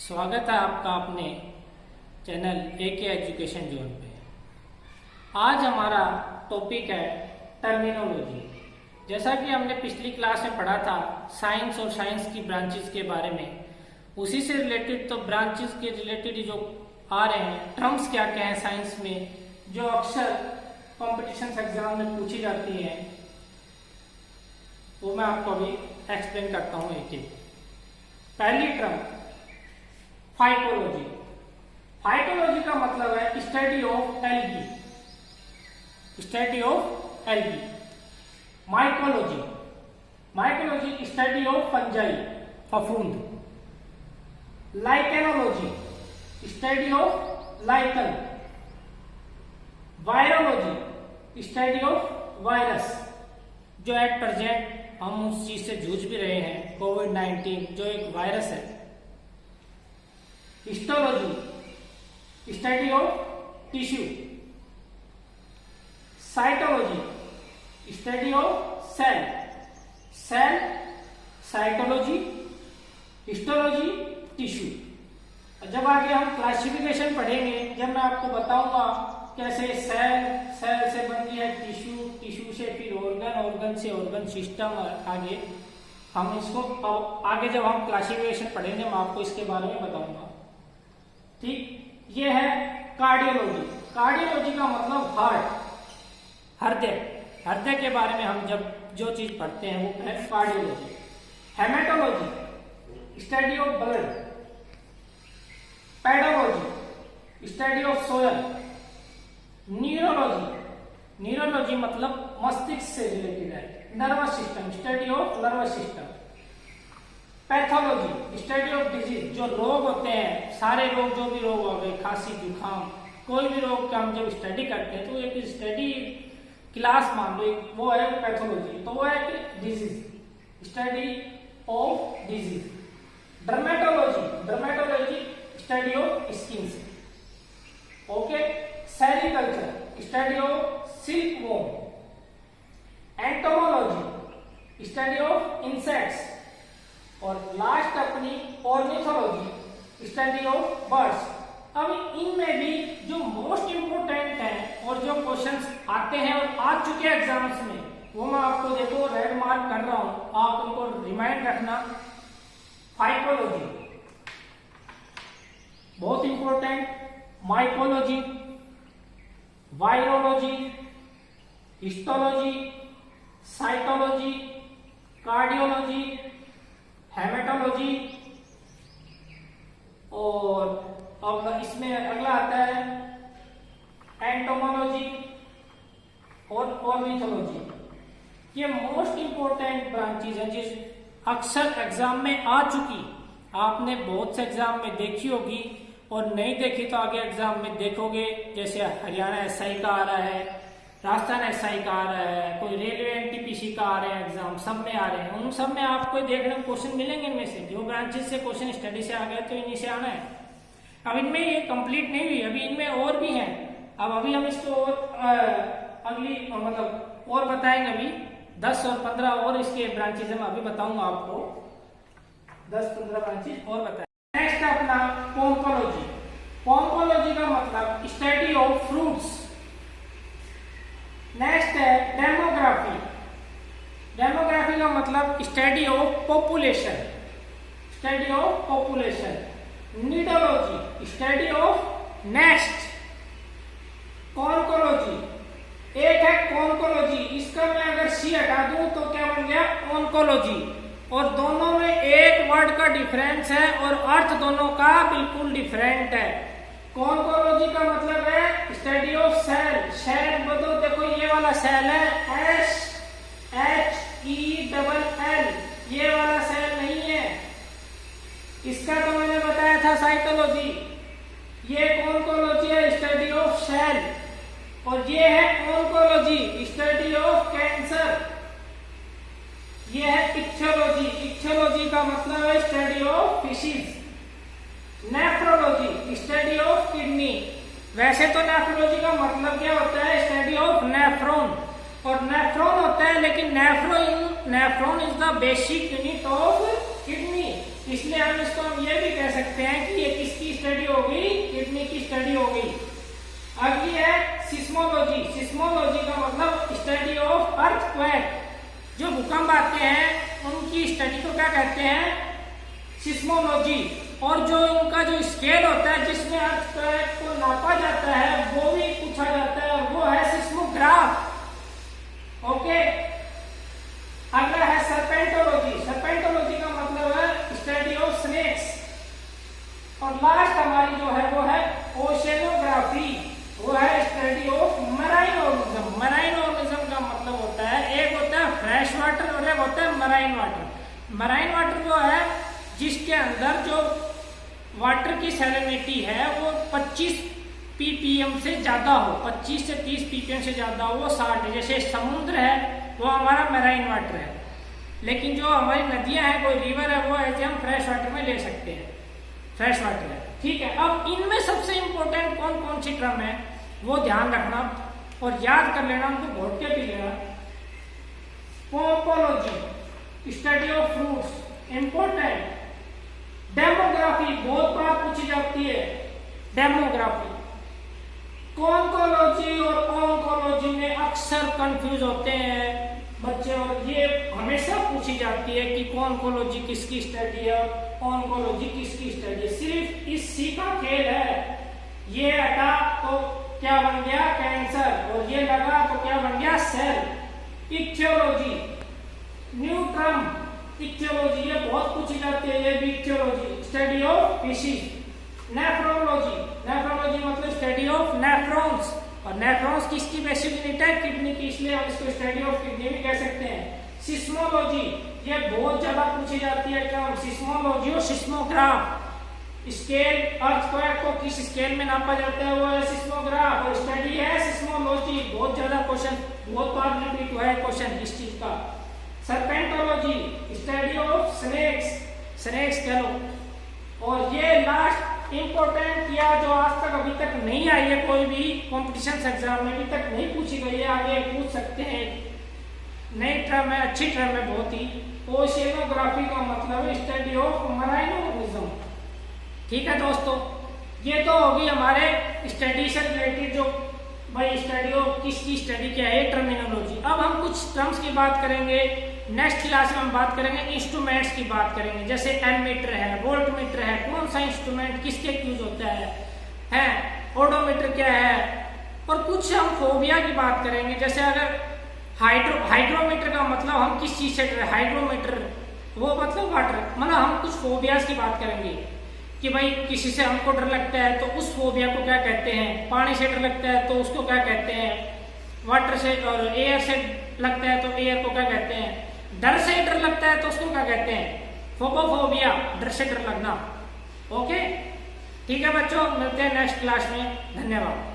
स्वागत है आपका अपने चैनल एके एजुकेशन जोन पे। आज हमारा टॉपिक है टर्मिनोलॉजी। जैसा कि हमने पिछली क्लास में पढ़ा था साइंस और साइंस की ब्रांचेस के बारे में, उसी से रिलेटेड तो ब्रांचेस के रिलेटेड जो आ रहे हैं टर्म्स क्या क्या है साइंस में, जो अक्सर कॉम्पिटिशन एग्जाम में पूछी जाती है, वो मैं आपको अभी एक्सप्लेन करता हूँ एक एक। पहली टर्म फाइटोलॉजी। फाइटोलॉजी का मतलब है study of algae, study of algae. Mycology, mycology study of fungi, फफूंद। Lichenology study of lichen. Virology study of virus, जो एट प्रेजेंट हम उस चीज से जूझ भी रहे हैं, कोविड-19 जो एक वायरस है। Histology study of tissue. Cytology study of cell, cell cytology, histology tissue. जब आगे हम क्लासिफिकेशन पढ़ेंगे, जब मैं आपको बताऊंगा कैसे सेल, सेल से बनती है टिश्यू, टिश्यू से फिर ऑर्गन, ऑर्गन से ऑर्गन सिस्टम, आगे हम इसको आगे जब हम क्लासिफिकेशन पढ़ेंगे मैं आपको इसके बारे में बताऊंगा। ठीक, ये है कार्डियोलॉजी। कार्डियोलॉजी का मतलब हार्ट, हृदय। हृदय के बारे में हम जब जो चीज पढ़ते हैं वो है cardiology. Haematology study of blood. Pedology study of soil. Neurology, neurology मतलब मस्तिष्क से रिलेटेड है। Nervous system study of nervous system. Pathology study of disease, जो रोग होते हैं, सारे रोग, जो भी रोग हो गए, खांसी जुकाम, कोई भी रोग का हम जब स्टडी करते हैं तो एक स्टडी क्लास मान लो, वो है पैथोलॉजी, तो वो है कि disease, study of disease. Dermatology, dermatology study of skin से। Okay, sericulture study of silk worm. Entomology study of insects. और लास्ट अपनी ऑर्निथोलॉजी स्टडी ऑफ बर्ड्स। अब इनमें भी जो मोस्ट इंपोर्टेंट है और जो क्वेश्चंस आते हैं और आ चुके हैं एग्जाम्स में, वो मैं आपको देखो रेड मार्क कर रहा हूं, आप उनको रिमाइंड रखना। फाइटोलॉजी बहुत important. Mycology, virology, histology, cytology, cardiology, haematology. और अब इसमें अगला आता है एंटोमोलॉजी और ऑर्निथोलॉजी। ये मोस्ट इंपोर्टेंट ब्रांचेज है जिस अक्सर एग्जाम में आ चुकी, आपने बहुत से एग्जाम में देखी होगी, और नहीं देखी तो आगे एग्जाम में देखोगे। जैसे हरियाणा एसआई का आ रहा है, राजस्थान एसआई का आ रहा है, कोई रेलवे एनटीपीसी का आ रहे हैं एग्जाम, सब में आ रहे हैं। उन सब में आपको देखने को क्वेश्चन मिलेंगे। इनमें से जो ब्रांचेस से क्वेश्चन स्टडी से आ गए तो इन्हीं से आना है। अब इनमें ये कंप्लीट नहीं हुई, अभी इनमें और भी हैं। अब अभी हम इसको अगली मतलब और बताएंगे। अभी 10 और 15 और इसके ब्रांचेस मैं अभी बताऊंगा आपको, 10-15 ब्रांचेस और बताएंगे। नेक्स्ट अपना पोम्पोलॉजी। पोम्पोलॉजी का मतलब स्टडी ऑफ फ्रूट्स। नेक्स्ट है डेमोग्राफी। डेमोग्राफी का मतलब study of population, study of population. Nidology study of nest. Conchology, एक है कॉन्कोलॉजी, इसका मैं अगर सी हटा दूं तो क्या बन गया ऑन्कोलॉजी। और दोनों में एक वर्ड का डिफरेंस है और अर्थ दोनों का बिल्कुल डिफरेंट है। कॉन्कोलॉजी का मतलब है स्टडी ऑफ सेल। सेल मतलब देखो ये वाला सेल है SHELL, ये वाला सेल नहीं है। इसका तो मैंने बताया था साइटोलॉजी। ये कॉन्कोलॉजी है स्टडी ऑफ सेल, और ये है ऑन्कोलॉजी स्टडी ऑफ कैंसर। ये है इक्थियोलॉजी। इक्थियोलॉजी का मतलब है study of fishes. Nephrology study of kidney. वैसे तो नेफ्रोलॉजी का मतलब क्या होता है, स्टडी ऑफ नेफ्रॉन, और नेफ्रॉन होता है, लेकिन nephron is the basic unit of kidney. इसलिए हम इसको हम ये भी कह सकते हैं कि ये किसकी स्टडी होगी, किडनी की स्टडी होगी। अगली है सिस्मोलॉजी। सिस्मोलॉजी का मतलब स्टडी ऑफ अर्थक्वेक। जो भूकंप आते हैं उनकी स्टडी को क्या कहते हैं, सिस्मोलॉजी। और जो उनका जो स्केल होता है जिसमें अर्थक्वेक को नापा जाता है वो भी पूछा जाता है, वो है सिस्मोग्राफ। ओके, अगला है सर्पेंटोलॉजी। सर्पेंटोलॉजी का मतलब है स्टडी ऑफ स्नेक्स। और लास्ट हमारी जो है वो है ओशियनोग्राफी, वो है study of marine organism. Marine organism का मतलब होता है, एक होता है फ्रेश वाटर और एक होता है मराइन वाटर। मराइन वाटर वो है जिसके अंदर जो वाटर की सैलिनिटी है वो 25 ppm से ज्यादा हो, 25 से 30 ppm से ज्यादा हो, वो 60। जैसे समुद्र है वो हमारा मराइन वाटर है, लेकिन जो हमारी नदियां हैं, कोई रिवर है, वो ऐसे हम फ्रेश वाटर में ले सकते हैं, फ्रेश वाटर है। ठीक है, अब इनमें सबसे इंपॉर्टेंट कौन कौन सी टर्म है वो ध्यान रखना और याद कर लेना, उनको घोट के पी लेना। Pomology study of fruits, important. Demography बहुत बार पूछी जाती है, डेमोग्राफी। कॉन्कोलॉजी और ऑन्कोलॉजी में अक्सर कंफ्यूज होते हैं बच्चे, और ये हमेशा पूछी जाती है कि कॉन्कोलॉजी किसकी स्टडी है और ऑन्कोलॉजी किसकी स्टडी है। सिर्फ इस सी का खेल है, ये हटा तो क्या बन गया, कैंसर, और ये लगा तो क्या बन गया, सेल। इक्थियोलॉजी, न्यूट्रम इक्थियोलॉजी, ये बहुत पूछी जाती है, ये भी ichthyology, study of fishes. Nephrology, nephrology मतलब स्टडी ऑफ नेफ्रॉन्स, और नेफ्रॉन्स किसकी बेसिक यूनिट है, किडनी की, इसलिए हम इसको स्टडी ऑफ किडनी भी कह सकते हैं। सिस्मोलॉजी, ये बहुत ज्यादा पूछी जाती है, क्या सिस्मोलॉजी और सिस्मोग्राफ। स्केल, अर्थक्वेक को किस स्केल में नापा जाता है वो है सिस्मोग्राफ, और स्टडी है सिस्मोलॉजी। बहुत ज्यादा क्वेश्चन, बहुत बार रिपीट हुआ है क्वेश्चन इस चीज का। सर्पेंटोलॉजी स्टडी ऑफ स्नेक्स, स्नेक्स कह लो। और ये लास्ट इंपॉर्टेंट, या जो आज तक अभी तक नहीं आई है, कोई भी कॉम्पिटिशन एग्जाम में अभी तक नहीं पूछी गई है, आगे पूछ सकते हैं, नई टर्म है, अच्छी टर्म है बहुत ही। ओशियनोग्राफी का मतलब स्टडी ऑफ मराइन ऑर्गेनिज्म। ठीक है दोस्तों, ये तो होगी हमारे स्टडी से रिलेटेड, जो भाई स्टडी ऑफ किसकी स्टडी क्या है, टर्मिनोलॉजी। अब हम कुछ टर्म्स की बात करेंगे, नेक्स्ट क्लास में हम बात करेंगे इंस्ट्रूमेंट्स की बात करेंगे, जैसे एमीटर है, वोल्टमीटर है, कौन सा इंस्ट्रूमेंट किसके यूज होता है, ओडोमीटर क्या है, और कुछ हम फोबिया की बात करेंगे। जैसे अगर हाइड्रोमीटर का मतलब हम किस चीज से, हाइड्रोमीटर वो मतलब वाटर, मतलब हम कुछ फोबियाज की बात करेंगे कि भाई किसी से हमको डर लगता है तो उस फोबिया को क्या कहते हैं, पानी से डर लगता है तो उसको क्या कहते हैं, वाटर से और एयर से लगता है तो एयर को क्या कहते हैं, डर से डर लगता है तो उसको क्या कहते हैं, फोबोफोबिया, डर से डर लगना। ओके, ठीक है बच्चों, मिलते हैं नेक्स्ट क्लास में, धन्यवाद।